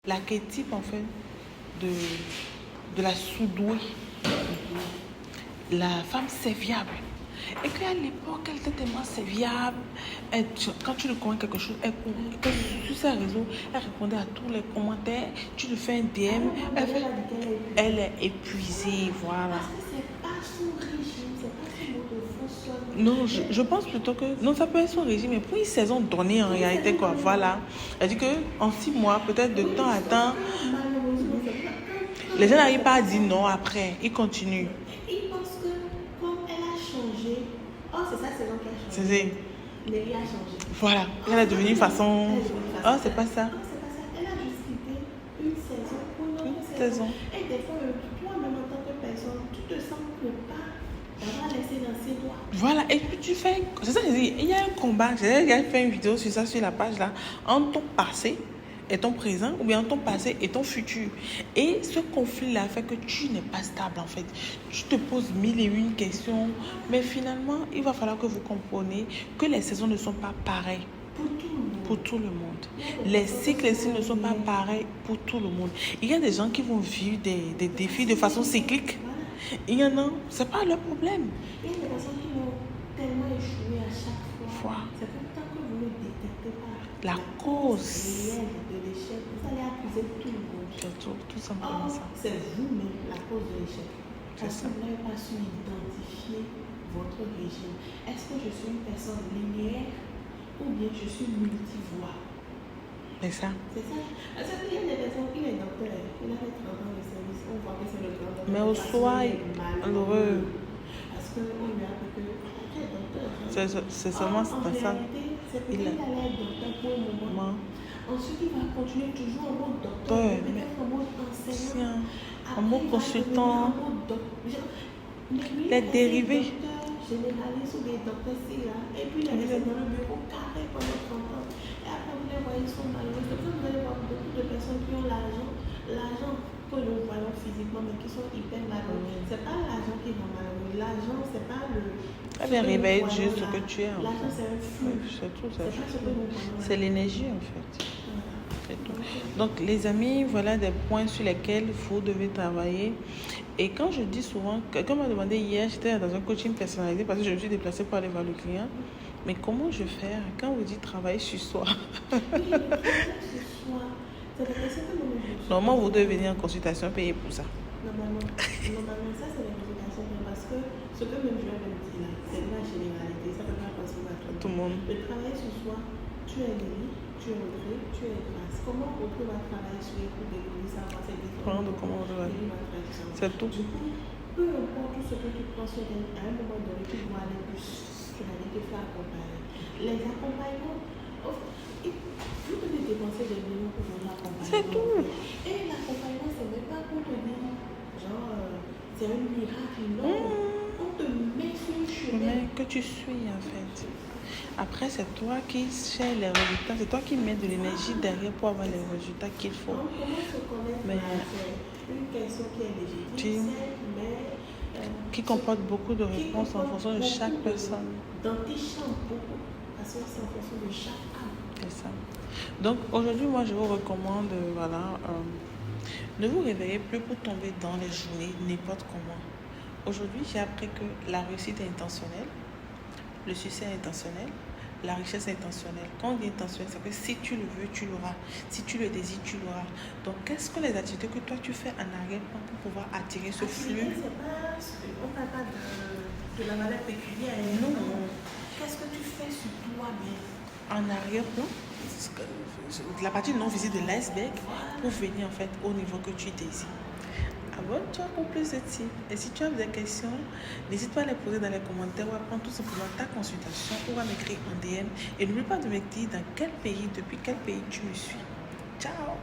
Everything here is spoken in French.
L'archétype en fait de la soudouée, la femme serviable. Et qu'à l'époque, elle était tellement serviable. Quand tu lui commandes quelque chose, sur ses réseaux, elle répondait à tous les commentaires. Tu lui fais un DM, elle est épuisée, voilà. C'est pas son régime, c'est pas son mode de fonctionnement. Non, je pense plutôt que... Non, ça peut être son régime, mais pour une saison donnée en réalité, quoi. Voilà. Elle dit qu'en 6 mois, peut-être de temps à temps, les gens n'arrivent pas à dire non après. Ils continuent. Ils pensent que comme elle a changé, oh c'est sa saison qui a changé. C'est... Mais il a changé. Voilà. Elle est devenue façon... Oh, c'est pas ça. Non, c'est pas ça. Elle a juste quitté une saison pour une autre saison. Et des fois, toi-même en tant que personne, tu te sens ne pas d'avoir laissé dans ses doigts. Voilà. Et puis tu fais... C'est ça que je dis. Il y a un combat. J'ai fait une vidéo sur ça, sur la page là. En ton passé et ton présent, ou bien ton passé et ton futur. Et ce conflit-là fait que tu n'es pas stable en fait. Tu te poses 1001 questions, mais finalement, il va falloir que vous compreniez que les saisons ne sont pas pareilles pour tout le monde. Les cycles ici ne sont pas pareils pour tout le monde. Il y a des gens qui vont vivre des défis de façon cyclique. Il y en a, c'est pas leur problème. Il y a des personnes qui vont tellement échouer à chaque fois. C'est comme tant que vous ne détectez pas la cause de l'échec, vous allez accuser tout le monde. Tout simplement ça. C'est vous-même la cause de l'échec. Parce que vous n'avez pas su identifier votre régime. Est-ce que je suis une personne linéaire ou bien je suis multivoie? C'est ça. C'est ça. Parce qu'il y a des personnes, il est docteur, il a fait 30 ans de service, on voit que c'est le grand docteur. Mais au soir, malheureux. Parce qu'on lui a dit que quel docteur? C'est seulement ça. C'est peut-être qu'il allait être docteur pour un moment. Ensuite, il va continuer toujours en mode docteur, peut-être en mode enseignant, en mode consultant, les dérivés. Généraliste ou des docteurs là, et puis il est dans le bureau carré pendant 30 ans. Et après, vous les voyez, ils sont malheureux. C'est pour ça que vous allez voir beaucoup de personnes qui ont l'argent que nous voyons physiquement, mais qui sont hyper malheureux. C'est pas l'argent qui rend malheureux. L'argent, c'est pas le. Elle vient réveiller juste ce que tu es. L'argent, c'est un flux. C'est tout. C'est l'énergie en fait. C'est tout. Donc les amis, voilà des points sur lesquels vous devez travailler. Et quand je dis souvent, quelqu'un m'a demandé hier, j'étais dans un coaching personnalisé parce que je me suis déplacée pour aller voir le client. Mais comment je fais quand vous dites travailler sur soi? Normalement, vous devez venir en consultation payer pour ça. Normalement, ça c'est la consultation parce que ce que même je viens de dire là, c'est de la généralité, ça ne peut pas passer à tout le monde. Le travail sur soi, tu es Nelly, tu es Audrey, tu es Grâce. Comment Audrey va travailler sur les coups d'économie, ça va c'est différent. Comment on va. C'est tout. Du coup, peu importe tout ce que tu prends sur elle, à un moment donné, tu dois aller plus, tu vas aller te faire accompagner. Les accompagnements, vous devez dépenser des millions pour un accompagnement. C'est tout. Et l'accompagnement, ce n'est pas pour te dire, genre, c'est un miracle, non. On te met sur le chemin que tu suis en fait. Après, c'est toi qui cherches les résultats, c'est toi qui mets de l'énergie derrière pour avoir les résultats qu'il faut. Comment se connaître? C'est une question qui est légitime, mais qui comporte beaucoup de réponses en fonction de chaque personne. Dans tes champs, beaucoup, parce que c'est en fonction de chaque âme. C'est ça. Donc aujourd'hui, moi, je vous recommande, ne vous réveillez plus pour tomber dans les journées n'importe comment. Aujourd'hui, j'ai appris que la réussite est intentionnelle, le succès est intentionnel, la richesse est intentionnelle. Quand on dit intentionnel, c'est que si tu le veux, tu l'auras. Si tu le désires, tu l'auras. Donc, qu'est-ce que les activités que toi tu fais en arrière-plan pour pouvoir attirer ce flux? On ne parle pas de la valeur pécuniaire. Non. Qu'est-ce que tu fais sur toi-même? En arrière-plan, la partie non visible de l'iceberg pour venir en fait au niveau que tu désires. Abonne-toi pour plus de tips. Et si tu as des questions, n'hésite pas à les poser dans les commentaires ou à prendre tout simplement ta consultation ou à m'écrire en DM. Et n'oublie pas de me dire dans quel pays, depuis quel pays tu me suis. Ciao!